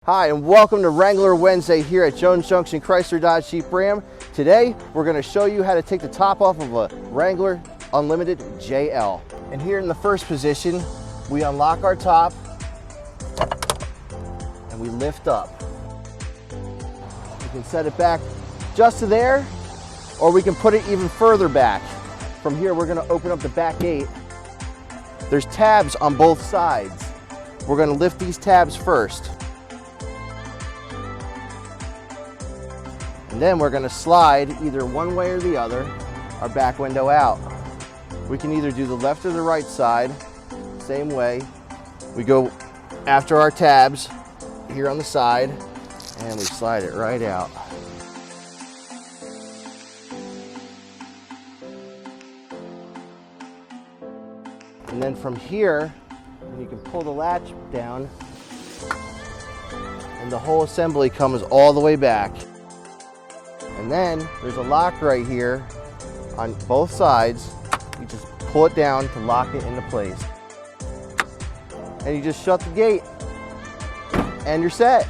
Hi, and welcome to Wrangler Wednesday here at Jones Junction Chrysler Dodge Jeep Ram. Today, we're going to show you how to take the top off of a Wrangler Unlimited JL. And here in the first position, we unlock our top and we lift up. We can set it back just to there, or we can put it even further back. From here, we're going to open up the back gate. There's tabs on both sides. We're going to lift these tabs first. And then we're going to slide either one way or the other our back window out. We can either do the left or the right side, same way. We go after our tabs here on the side and we slide it right out. And then from here, you can pull the latch down and the whole assembly comes all the way back. And then there's a lock right here on both sides. You just pull it down to lock it into place. And you just shut the gate and you're set.